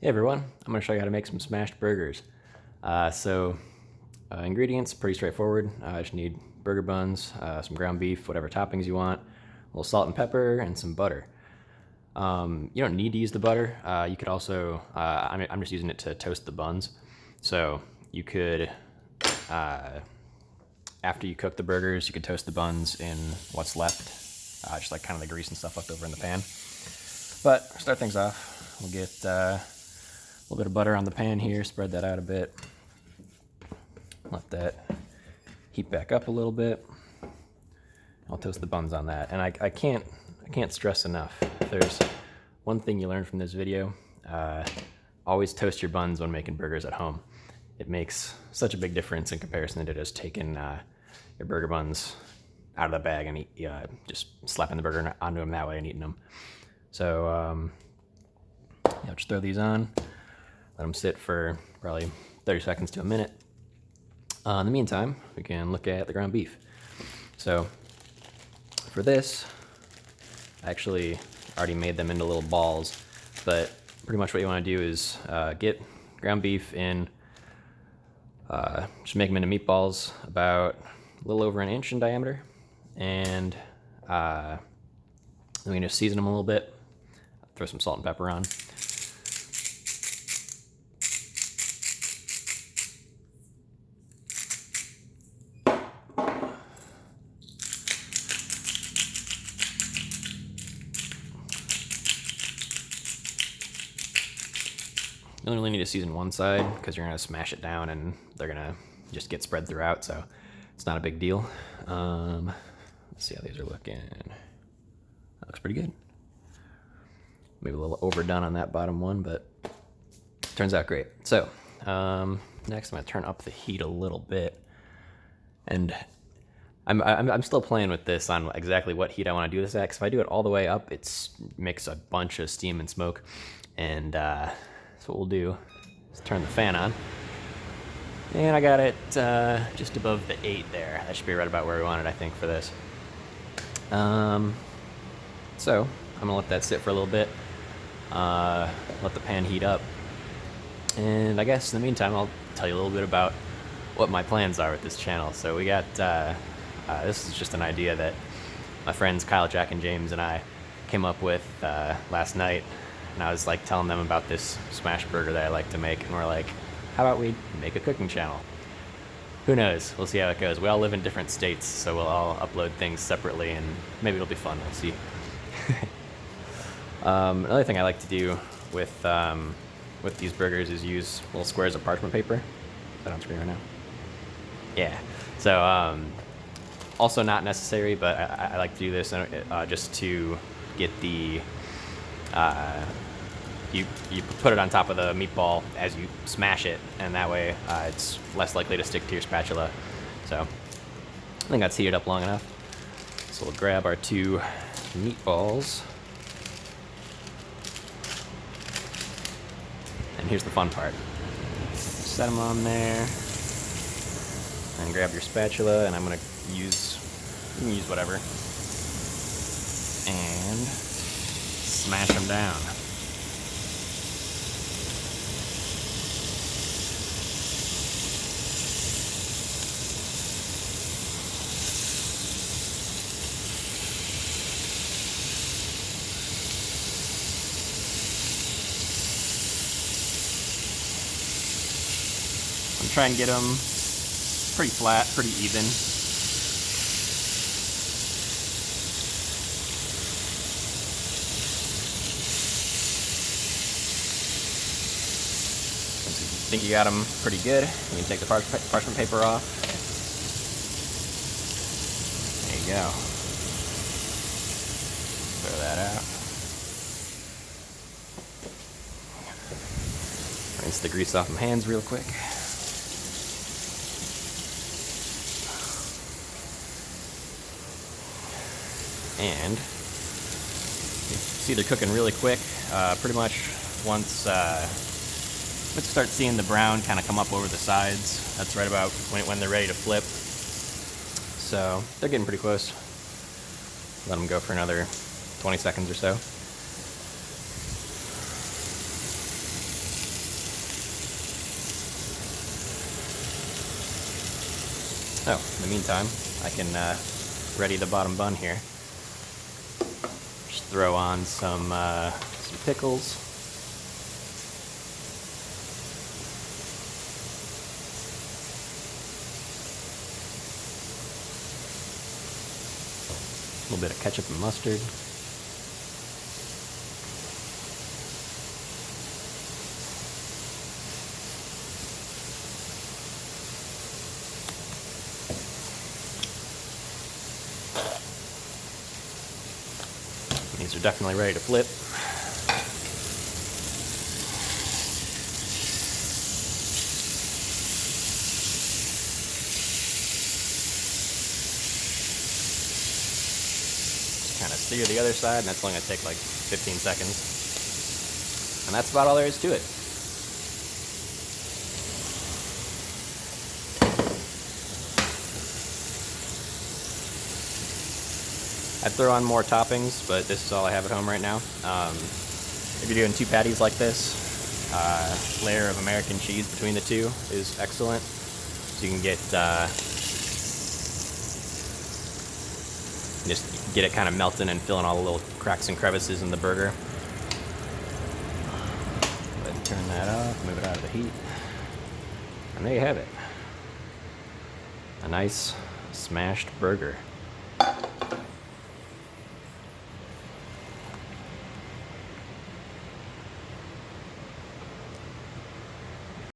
Hey everyone, I'm going to show you how to make some smashed burgers. Ingredients, pretty straightforward. I just need burger buns, some ground beef, whatever toppings you want, a little salt and pepper, and some butter. You don't need to use the butter. You could also, I'm just using it to toast the buns. So you could, after you cook the burgers, you could toast the buns in what's left, just like kind of the grease and stuff left over in the pan. But start things off, we'll get a little bit of butter on the pan here, spread that out a bit. Let that heat back up a little bit. I'll toast the buns on that. And I can't stress enough, if there's one thing you learn from this video, always toast your buns when making burgers at home. It makes such a big difference in comparison to just taking your burger buns out of the bag and just slapping the burger onto them that way and eating them. So just throw these on. Let them sit for probably 30 seconds to a minute. In the meantime, we can look at the ground beef. So for this, I actually already made them into little balls, but pretty much what you want to do is get ground beef in, just make them into meatballs about a little over an inch in diameter, and then we can just season them a little bit, throw some salt and pepper on. You only really need to season one side because you're going to smash it down and they're going to just get spread throughout, so it's not a big deal. Let's see how these are looking. That looks pretty good. Maybe a little overdone on that bottom one, but turns out great. So next I'm going to turn up the heat a little bit. And I'm still playing with this on exactly what heat I want to do this at, because if I do it all the way up, it makes a bunch of steam and smoke. And so what we'll do is turn the fan on. And I got it just above the 8 there. That should be right about where we want it, I think, for this. So I'm gonna let that sit for a little bit, let the pan heat up. And I guess in the meantime, I'll tell you a little bit about what my plans are with this channel. So we got, this is just an idea that my friends Kyle, Jack, and James and I came up with last night. And I was like telling them about this smash burger that I like to make, and we're like, how about we make a cooking channel? Who knows? We'll see how it goes. We all live in different states, so we'll all upload things separately, and maybe it'll be fun. We'll see. Another thing I like to do with these burgers is use little squares of parchment paper. Is that on screen right now? Yeah. So also not necessary, but I like to do this just to get the you put it on top of the meatball as you smash it, and that way it's less likely to stick to your spatula. So I think that's heated up long enough. So we'll grab our 2 meatballs. And here's the fun part. Set them on there, and grab your spatula, and I'm gonna use, you can use whatever, and smash them down. I'm trying to get them pretty flat, pretty even. Once you think you got them pretty good, you can take the parchment paper off. There you go. Throw that out. Rinse the grease off my hands real quick. And you see they're cooking really quick. Pretty much once you start seeing the brown kind of come up over the sides, that's right about when they're ready to flip. So they're getting pretty close. Let them go for another 20 seconds or so. Oh, in the meantime, I can ready the bottom bun here. Just throw on some pickles. A little bit of ketchup and mustard. These are definitely ready to flip. Just kind of sear the other side, and that's only going to take like 15 seconds. And that's about all there is to it. I'd throw on more toppings, but this is all I have at home right now. If you're doing 2 patties like this, layer of American cheese between the 2 is excellent. So you can get just get it kind of melting and filling all the little cracks and crevices in the burger. Go ahead and turn that off, move it out of the heat. And there you have it. A nice smashed burger.